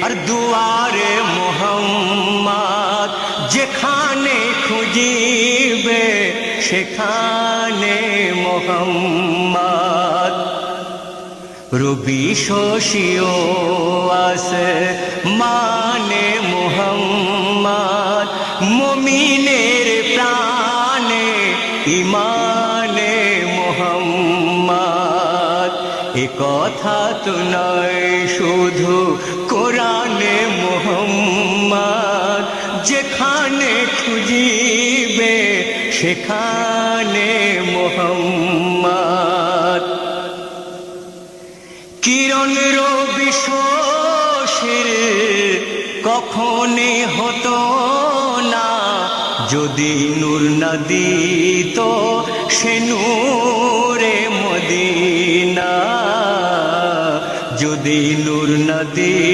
আর দুয়ারে মোহাম্মদ যেখানে খুঁজিবে সেখানে মোহাম্মদ। রবি শশীও আছে মানে মোহাম্মদ, মুমিনের প্রাণে ইমানে মোহাম্মদ। এ কথা তো নয় শুধু কোরআনে মোহাম্মদ, যেখানে খুঁজিবে সেখানে মোহাম্মদ। কিরণ রবি শশীর কখনই হতো না যদি নূর না দিত সে নূরে মদিনা, যদি নূর না দিত